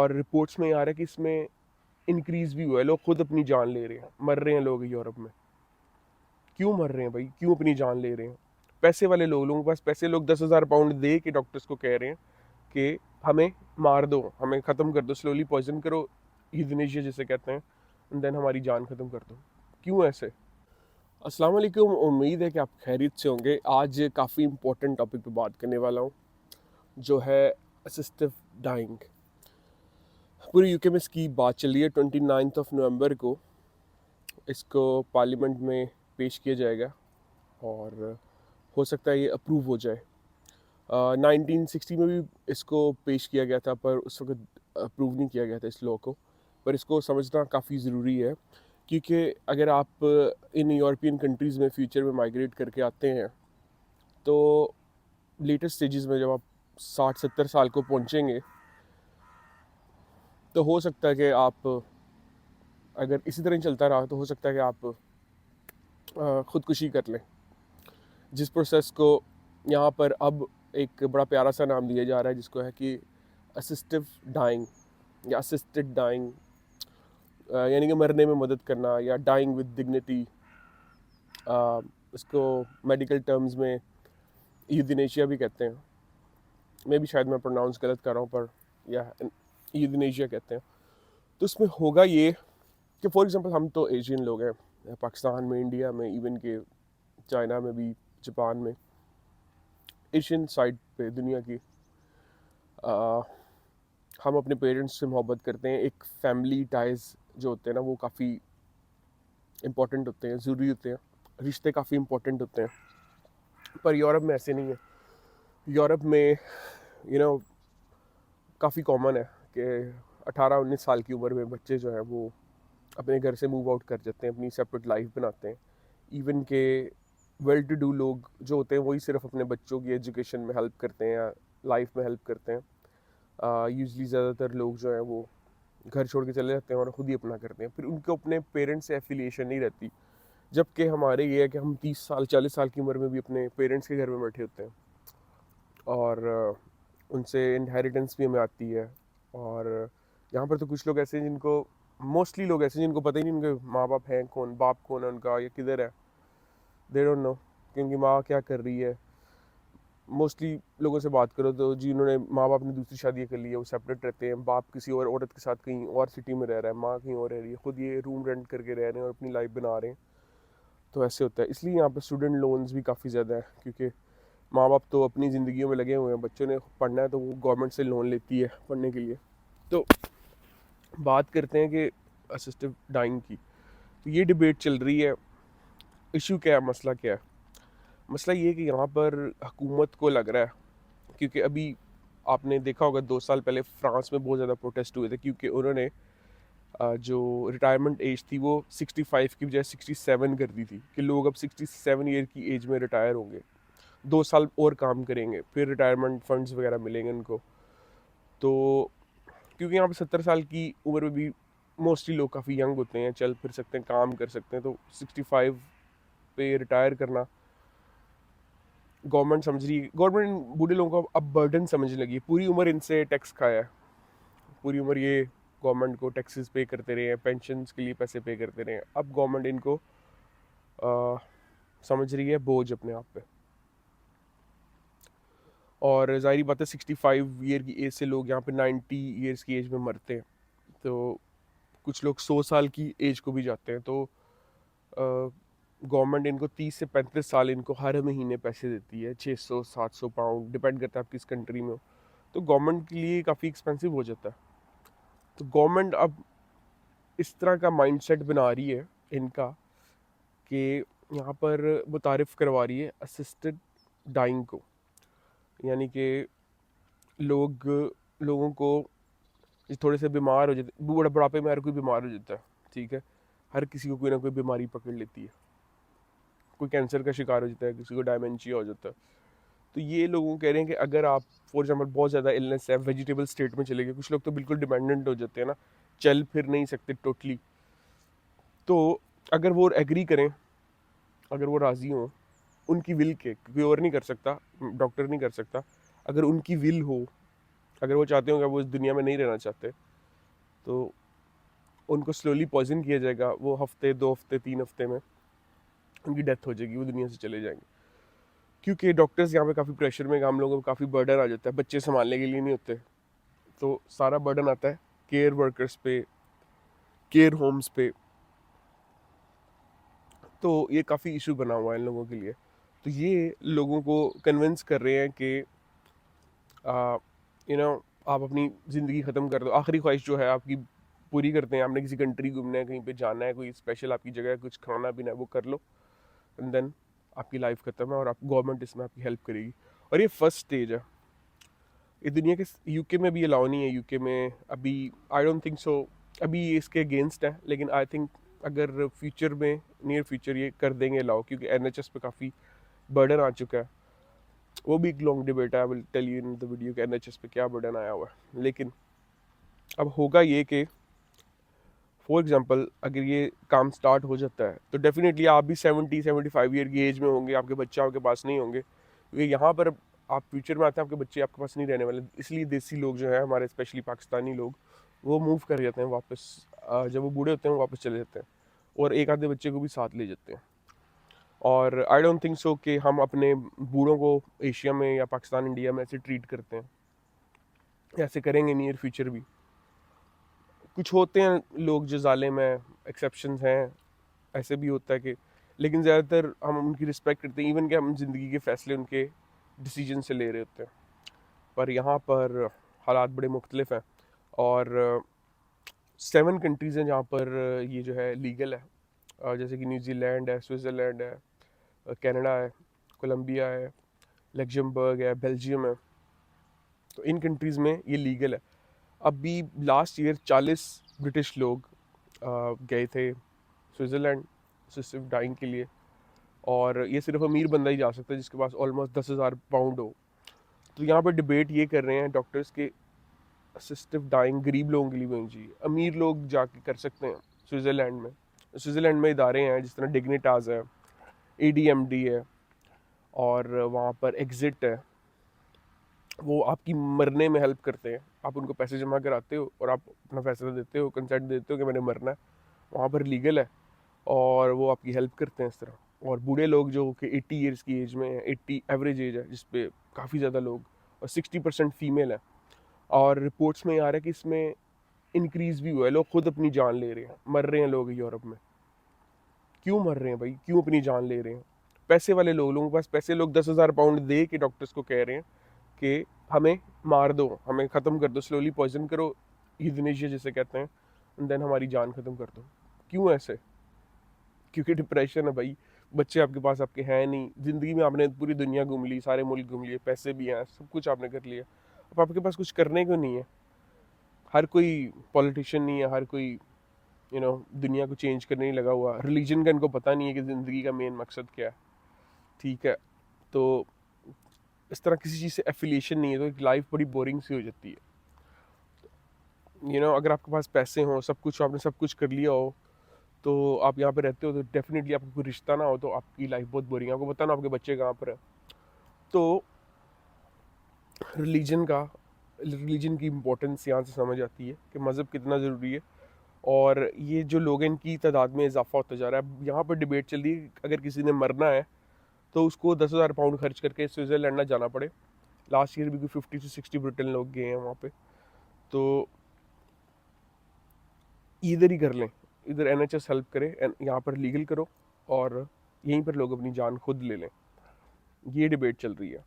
और रिपोर्ट्स में आ रहा है कि इसमें इंक्रीज भी हुआ है, लोग खुद अपनी जान ले रहे हैं, मर रहे हैं लोग यूरोप में। क्यों मर रहे हैं भाई, क्यों अपनी जान ले रहे हैं? पैसे वाले लोगों के पास पैसे, लोग 10,000 पाउंड दे के डॉक्टर्स को कह रहे हैं कि हमें मार दो, हमें ख़त्म कर दो, स्लोली पॉइजन करो, यूथनेशिया जिसे कहते हैं, एंड देन हमारी जान ख़त्म कर दो। क्यों ऐसे? अस्सलाम वालेकुम, उम्मीद है कि आप खैरियत से होंगे। आज काफ़ी इंपॉर्टेंट टॉपिक पे बात करने वाला हूँ, जो है असिस्टिव डाइंग। पूरे यूके में इसकी बात चल रही है। 29 नवंबर को इसको पार्लियामेंट में पेश किया जाएगा और हो सकता है ये अप्रूव हो जाए। 1960 में भी इसको पेश किया गया था, पर उस वक्त अप्रूव नहीं किया गया था इस लॉ को। पर इसको समझना काफ़ी ज़रूरी है, क्योंकि अगर आप इन यूरोपियन कंट्रीज़ में फ्यूचर में माइग्रेट करके आते हैं, तो लेटेस्ट स्टेजेस में जब आप 60-70 साल को पहुंचेंगे, तो हो सकता है कि आप, अगर इसी तरह चलता रहा, तो हो सकता है कि आप ख़ुदकुशी कर लें। जिस प्रोसेस को यहाँ पर अब एक बड़ा प्यारा सा नाम दिया जा रहा है, जिसको है कि असिस्टिव डाइंग या असिस्टेड डाइंग, यानी कि मरने में मदद करना, या डाइंग विद डिग्निटी। इसको मेडिकल टर्म्स में यूथनेशिया भी कहते हैं। मैं भी शायद मैं प्रोनाउंस गलत कर रहा हूँ, पर या यूथनेशिया कहते हैं। तो इसमें होगा ये कि फॉर एग्जांपल हम तो एशियन लोग हैं, पाकिस्तान में, इंडिया में, इवन के चाइना में भी, जापान में, एशियन साइड पे दुनिया की, आ, हम अपने पेरेंट्स से मोहब्बत करते हैं। एक फैमिली टाइज जो होते हैं ना, वो काफ़ी इम्पोर्टेंट होते हैं, ज़रूरी होते हैं, रिश्ते काफ़ी इम्पोर्टेंट होते हैं। पर यूरोप में ऐसे नहीं है। यूरोप में काफ़ी कॉमन है कि 18-19 साल की उम्र में बच्चे जो हैं वो अपने घर से मूव आउट कर जाते हैं, अपनी सेपरेट लाइफ बनाते हैं। इवन के वेल टू डू लोग जो होते हैं, वही सिर्फ अपने बच्चों की एजुकेशन में हेल्प करते हैं या लाइफ में हेल्प करते हैं। यूजली ज़्यादातर लोग जो हैं वो घर छोड़ के चले जाते हैं और ख़ुद ही अपना करते हैं, फिर उनको अपने पेरेंट्स से एफिलिएशन नहीं रहती। जबकि हमारे ये है कि हम 30 साल 40 साल की उम्र में भी अपने पेरेंट्स के घर में बैठे होते हैं, और उनसे इनहेरिटेंस भी हमें आती है। और यहाँ पर तो कुछ लोग ऐसे हैं जिनको, मोस्टली लोग ऐसे हैं जिनको पता ही नहीं उनके माँ बाप हैं कौन, बाप कौन है उनका, या किधर है, दे डोंट नो कि उनकी माँ क्या कर रही है। मोस्टली लोगों से बात करो तो जिन्होंने माँ बाप ने दूसरी शादी कर ली है, वो सेपरेट रहते हैं, बाप किसी और औरत के साथ कहीं और सिटी में रह रहा है, माँ कहीं और रह रही है, खुद ये रूम रेंट करके रह रहे हैं और अपनी लाइफ बना रहे हैं। तो ऐसे होता है। इसलिए यहाँ पर स्टूडेंट लोन्स भी काफ़ी ज़्यादा है, क्योंकि माँ बाप तो अपनी ज़िंदगियों में लगे हुए हैं, बच्चों ने पढ़ना है तो वो गवर्नमेंट से लोन लेती है पढ़ने के लिए। तो बात करते हैं कि असिस्टिव डाइंग की, तो ये डिबेट चल रही है। इशू क्या है, मसला क्या है? मसला ये है कि यहाँ पर हुकूमत को लग रहा है, क्योंकि अभी आपने देखा होगा 2 साल पहले फ्रांस में बहुत ज़्यादा प्रोटेस्ट हुए थे, क्योंकि उन्होंने जो रिटायरमेंट एज थी वो 65 की बजाय 67 कर दी थी, कि लोग अब 67 ईयर की एज में रिटायर होंगे, 2 साल और काम करेंगे, फिर रिटायरमेंट फंड्स वगैरह मिलेंगे उनको। तो क्योंकि यहाँ पे 70 साल की उम्र में भी मोस्टली लोग काफ़ी यंग होते हैं, चल फिर सकते हैं, काम कर सकते हैं, तो 65 पे रिटायर करना गवर्नमेंट समझ रही है। गवर्नमेंट बूढ़े लोगों को अब बर्डन समझने लगी है। पूरी उम्र इनसे टैक्स खाया है, पूरी उम्र ये गवर्नमेंट को टैक्सेस पे करते रहे हैं, पेंशन के लिए पैसे पे करते रहे हैं। अब गवर्नमेंट इनको समझ रही है बोझ अपने आप पे। और ज़ाहिर बात है 65 ईयर की एज से लोग यहाँ पे 90 ईयर्स की एज में मरते हैं, तो कुछ लोग 100 साल की एज को भी जाते हैं। तो गवर्नमेंट इनको 30 से 35 साल इनको हर महीने पैसे देती है, 600-700 पाउंड, डिपेंड करता है आप किस कंट्री में हो। तो गवर्नमेंट के लिए काफ़ी एक्सपेंसिव हो जाता है। तो गवर्नमेंट अब इस तरह का माइंडसेट बना रही है इनका, कि यहाँ पर मुतारिफ़ करवा रही है असिस्टेड डाइंग को, यानी कि लोगों को थोड़े से बीमार हो जाते, बुढ़ापे में हर कोई बीमार हो जाता है, ठीक है, हर किसी को कोई ना कोई बीमारी पकड़ लेती है, कोई कैंसर का शिकार हो जाता है, किसी को डायमेंशिया हो जाता है। तो ये लोगों कह रहे हैं कि अगर आप फॉर एग्जाम्पल बहुत ज़्यादा इलनेस है, वेजिटेबल स्टेट में चले गए, कुछ लोग तो बिल्कुल डिपेंडेंट हो जाते हैं ना, चल फिर नहीं सकते टोटली, तो अगर वो एग्री करें, अगर वो राज़ी हों, उनकी विल के, कोई और नहीं कर सकता, डॉक्टर नहीं कर सकता, अगर उनकी विल हो, अगर वो चाहते हो कि वो इस दुनिया में नहीं रहना चाहते, तो उनको स्लोली पॉइजन किया जाएगा, वो हफ्ते 2 हफ्ते 3 हफ्ते में उनकी डेथ हो जाएगी, वो दुनिया से चले जाएंगे। क्योंकि डॉक्टर्स यहाँ पे काफ़ी प्रेशर में, हम लोगों को काफ़ी बर्डन आ जाता है, बच्चे संभालने के लिए नहीं होते, तो सारा बर्डन आता है केयर वर्कर्स पे, केयर होम्स पे। तो ये काफ़ी इशू बना हुआ है इन लोगों के लिए। तो ये लोगों को कन्विंस कर रहे हैं कि यू नो आप अपनी ज़िंदगी ख़त्म कर दो, आखिरी ख्वाहिश जो है आपकी पूरी करते हैं। आपने किसी कंट्री घूमना है, कहीं पे जाना है, कोई स्पेशल आपकी जगह है, कुछ खाना पीना है, वो कर लो, एंड देन आपकी लाइफ ख़त्म है और आप गवर्नमेंट इसमें आपकी हेल्प करेगी। और ये फर्स्ट स्टेज है। ये दुनिया के यूके में भी अलाउ नहीं है। यूके में अभी आई डोंट थिंक सो, अभी ये इसके अगेंस्ट है, लेकिन आई थिंक अगर फ्यूचर में, नियर फ्यूचर ये कर देंगे अलाउ, क्योंकि एनएचएस पे काफ़ी बर्डन आ चुका है। वो भी एक लॉन्ग डिबेट है, I will tell you in the video कि एनएचएस पे क्या बर्डन आया हुआ है। लेकिन अब होगा ये कि फॉर एग्जांपल अगर ये काम स्टार्ट हो जाता है तो डेफिनेटली आप भी 70-75 ईयर की एज में होंगे, आपके बच्चे आपके पास नहीं होंगे, क्योंकि यहाँ पर आप फ्यूचर में आते हैं, आपके बच्चे आपके पास नहीं रहने वाले। इसलिए देसी लोग जो है हमारे, स्पेशली पाकिस्तानी लोग, वो मूव कर जाते हैं वापस। जब वो बूढ़े होते हैं वो वापस चले जाते हैं और एक आधे बच्चे को भी साथ ले जाते हैं। और आई डोंट थिंक सो कि हम अपने बूढ़ों को एशिया में या पाकिस्तान इंडिया में ऐसे ट्रीट करते हैं, ऐसे करेंगे नियर फ्यूचर भी। कुछ होते हैं लोग जो जालिम हैं, एक्सेप्शंस हैं, ऐसे भी होता है कि, लेकिन ज़्यादातर हम उनकी रिस्पेक्ट करते हैं, इवन कि हम ज़िंदगी के फ़ैसले उनके डिसीजन से ले रहे होते हैं। पर यहाँ पर हालात बड़े मुख्तलिफ हैं। और 7 कंट्रीज़ हैं जहाँ पर ये जो है लीगल है। जैसे कि न्यूजीलैंड है, स्विट्ज़रलैंड है, कनाडा है, कोलंबिया है, लग्जमबर्ग है, बेल्जियम है। तो इन कंट्रीज़ में ये लीगल है। अभी लास्ट ईयर 40 ब्रिटिश लोग गए थे स्विट्ज़रलैंड असिस्टिव डाइंग के लिए। और ये सिर्फ अमीर बंदा ही जा सकता है जिसके पास ऑलमोस्ट 10,000 पाउंड हो। तो यहाँ पर डिबेट ये कर रहे हैं डॉक्टर्स के, असिस्टिव डाइंग गरीब लोगों के लिए भी होनी चाहिए, अमीर लोग जाके कर सकते हैं स्विट्ज़रलैंड में। स्विट्ज़रलैंड में इदारे हैं जिस तरह डिग्निटाज है, एडीएमडी है, और वहाँ पर एग्जिट है। वो आपकी मरने में हेल्प करते हैं। आप उनको पैसे जमा कराते हो और आप अपना फैसला देते हो, कंसेंट देते हो कि मैंने मरना है। वहाँ पर लीगल है और वो आपकी हेल्प करते हैं इस तरह। और बूढ़े लोग जो कि 80 ईयर्स की एज में है, 80 एवरेज एज है जिस पे काफ़ी ज़्यादा लोग, और 60% फीमेल है। और रिपोर्ट्स में आ रहा है कि इसमें इंक्रीज़ भी हुआ है, लोग खुद अपनी जान ले रहे हैं, मर रहे हैं लोग यूरोप में। क्यों मर रहे हैं भाई, क्यों अपनी जान ले रहे हैं? पैसे वाले लोग, लोगों के पास पैसे, लोग 10,000 पाउंड दे के डॉक्टर्स को कह रहे हैं कि हमें मार दो, हमें ख़त्म कर दो, स्लोली पॉइजन करो, यूथनेशिया जिसे कहते हैं, एंड देन हमारी जान ख़त्म कर दो। क्यों ऐसे? क्योंकि डिप्रेशन है भाई। बच्चे आपके पास आपके हैं नहीं, ज़िंदगी में आपने पूरी दुनिया घूम ली, सारे मुल्क घूम लिए, पैसे भी हैं, सब कुछ आपने कर लिया, अब आपके पास कुछ करने को नहीं है। हर कोई पॉलिटिशियन नहीं है, हर कोई दुनिया को चेंज करने नहीं लगा हुआ। रिलीजन का इनको पता नहीं है कि ज़िंदगी का मेन मकसद क्या है। ठीक है, तो इस तरह किसी चीज़ से एफिलिएशन नहीं है, तो एक लाइफ बड़ी बोरिंग सी हो जाती है। अगर आपके पास पैसे हों, सब कुछ, आपने सब कुछ कर लिया हो, तो आप यहाँ पे रहते हो, तो डेफिनेटली आपको कोई रिश्ता ना हो तो आपकी लाइफ बहुत बोरिंग है। आपको पता ना आपके बच्चे कहाँ पर है। तो रिलीजन का रिलीजन की इम्पोर्टेंस यहाँ से समझ आती है कि मज़हब कितना ज़रूरी है। और ये जो लोग हैं इनकी तादाद में इजाफा होता जा रहा है। अब यहाँ पर डिबेट चल रही है, अगर किसी ने मरना है तो उसको 10,000 पाउंड खर्च करके स्विट्ज़रलैंड ना जाना पड़े। लास्ट ईयर भी कोई 50 से 60 ब्रिटेन लोग गए हैं वहाँ पे। तो इधर ही कर लें, इधर एनएचएस हेल्प करे, यहाँ पर लीगल करो और यहीं पर लोग अपनी जान खुद ले लें। ये डिबेट चल रही है।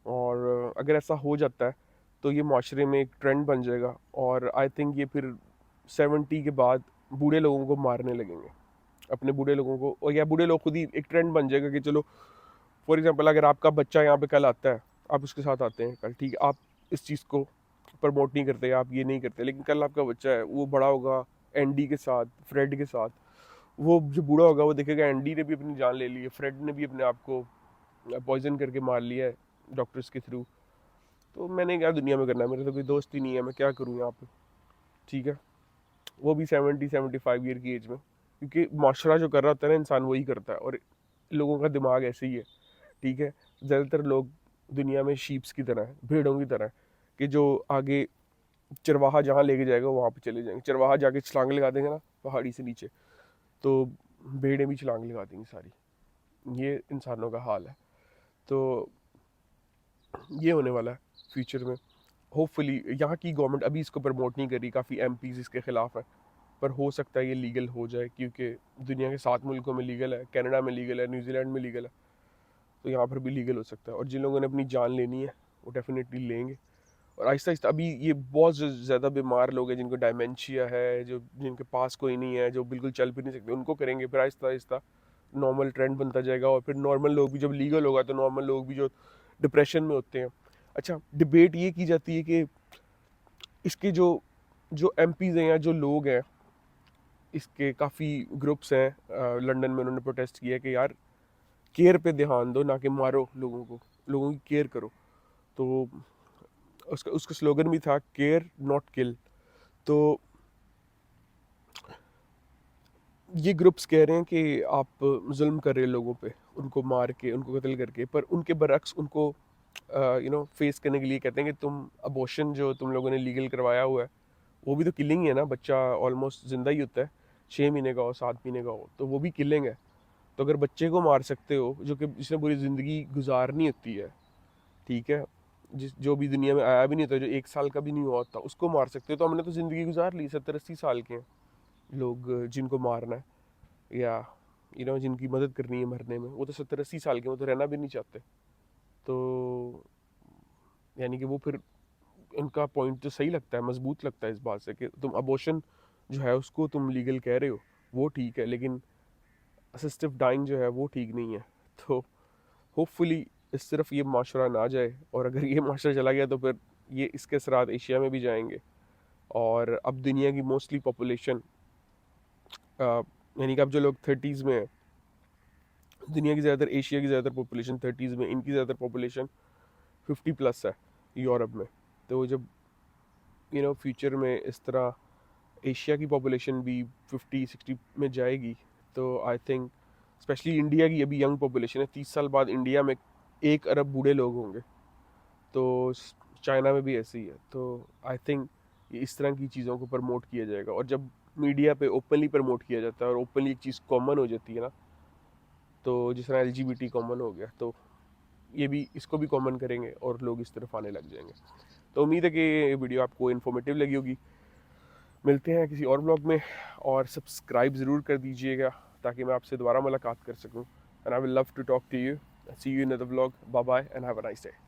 और अगर ऐसा हो जाता है तो ये माशरे में एक ट्रेंड बन जाएगा। और आई थिंक ये फिर 70 के बाद बूढ़े लोगों को मारने लगेंगे, अपने बूढ़े लोगों को। और या बूढ़े लोग खुद ही, एक ट्रेंड बन जाएगा कि चलो फॉर एग्जांपल अगर आपका बच्चा यहाँ पे कल आता है, आप उसके साथ आते हैं कल, ठीक है, आप इस चीज़ को प्रमोट नहीं करते, आप ये नहीं करते, लेकिन कल आपका बच्चा है, वो बड़ा होगा एंडी के साथ, फ्रेड के साथ। वो जो बूढ़ा होगा वो देखेगा एंडी ने भी अपनी जान ले ली है, फ्रेड ने भी अपने आप को पॉइजन करके मार लिया है डॉक्टर्स के थ्रू। तो मैंने क्या दुनिया में करना है, मेरे तो कोई दोस्त ही नहीं है, मैं क्या करूँ यहाँ पे। ठीक है, वो भी 70-75 ईयर की एज में, क्योंकि माशरा जो कर रहा होता है ना, इंसान वही करता है। और लोगों का दिमाग ऐसे ही है। ठीक है, ज़्यादातर लोग दुनिया में शीप्स की तरह हैं, भेड़ों की तरह हैं, कि जो आगे चरवाहा जहाँ लेके जाएगा वहाँ पे चले जाएंगे। चरवाहा जाके छलांग लगा देंगे ना पहाड़ी से नीचे, तो भेड़ें भी छलांग लगा देंगी सारी। ये इंसानों का हाल है। तो ये होने वाला है फ्यूचर में। होपफुली यहाँ की गवर्नमेंट अभी इसको प्रमोट नहीं कर रही, काफ़ी एमपीज इसके खिलाफ हैं, पर हो सकता है ये लीगल हो जाए, क्योंकि दुनिया के 7 मुल्कों में लीगल है, कनाडा में लीगल है, न्यूजीलैंड में लीगल है, तो यहाँ पर भी लीगल हो सकता है। और जिन लोगों ने अपनी जान लेनी है वो डेफिनेटली लेंगे। और आहिस्ता आहिस्ता अभी ये बहुत ज़्यादा बीमार लोग हैं जिनको डायमेंशिया है, जो जिनके पास कोई नहीं है, जो बिल्कुल चल फिर नहीं सकते, उनको करेंगे। फिर आहिस्ता आहिस्ता नॉर्मल ट्रेंड बनता जाएगा, और फिर नॉर्मल लोग भी, जब लीगल होगा तो नॉर्मल लोग भी जो डिप्रेशन में होते हैं। अच्छा, डिबेट ये की जाती है कि इसके जो जो एमपीज़ हैं या जो लोग हैं, इसके काफ़ी ग्रुप्स हैं, लंदन में उन्होंने प्रोटेस्ट किया कि यार केयर पे ध्यान दो, ना कि मारो लोगों को, लोगों की केयर करो। तो उसका उसका स्लोगन भी था केयर नॉट किल। तो ये ग्रुप्स कह रहे हैं कि आप जुल्म कर रहे हो लोगों पे, उनको मार के, उनको कत्ल करके, पर उनके बरक्स उनको फेस करने के लिए कहते हैं कि तुम अबॉर्शन जो तुम लोगों ने लीगल करवाया हुआ है, वो भी तो किलिंग ही है ना। बच्चा ऑलमोस्ट जिंदा ही होता है, 6 महीने का हो, 7 महीने का हो, तो वो भी किलिंग है। तो अगर बच्चे को मार सकते हो जो कि जिसने पूरी ज़िंदगी गुजारनी होती है, ठीक है, जो भी दुनिया में आया भी नहीं होता, जो 1 साल का भी नहीं हुआ होता, उसको मार सकते हो। तो हमने तो ज़िंदगी गुजार ली। 70-80 साल के हैं लोग जिनको मारना है, या जिनकी मदद करनी है मरने में, वो तो 70-80 साल के, वो तो रहना भी नहीं चाहते। तो यानी कि वो फिर उनका पॉइंट तो सही लगता है, मजबूत लगता है इस बात से कि तुम अबॉर्शन जो है उसको तुम लीगल कह रहे हो, वो ठीक है, लेकिन असिस्टिव डाइंग जो है वो ठीक नहीं है। तो होपफुली इस तरफ ये माशरा ना जाए, और अगर ये माशरा चला गया तो फिर ये इसके असरात एशिया में भी जाएंगे। और अब दुनिया की मोस्टली पॉपुलेशन, यानी कि अब जो लोग 30s में है, दुनिया की ज़्यादातर, एशिया की ज़्यादातर पॉपुलेशन 30s में, इनकी ज़्यादातर पॉपुलेशन 50+ है यूरोप में। तो जब फ्यूचर में इस तरह एशिया की पॉपुलेशन भी 50-60 में जाएगी, तो आई थिंक स्पेशली इंडिया की अभी यंग पॉपुलेशन है, 30 साल बाद इंडिया में 1 अरब बूढ़े लोग होंगे। तो चाइना में भी ऐसे ही है। तो आई थिंक ये इस तरह की चीज़ों को प्रमोट किया जाएगा, और जब मीडिया पे ओपनली प्रमोट किया जाता है और ओपनली एक चीज़ कॉमन हो जाती है ना, तो जिस तरह LGBT कॉमन हो गया, तो ये भी इसको भी कॉमन करेंगे और लोग इस तरफ आने लग जाएंगे। तो उम्मीद है कि ये वीडियो आपको इन्फॉर्मेटिव लगी होगी। मिलते हैं किसी और ब्लॉग में, और सब्सक्राइब ज़रूर कर दीजिएगा ताकि मैं आपसे दोबारा मुलाकात कर सकूं। And I will love to talk to you. See you in other blog. Bye bye and have a nice day.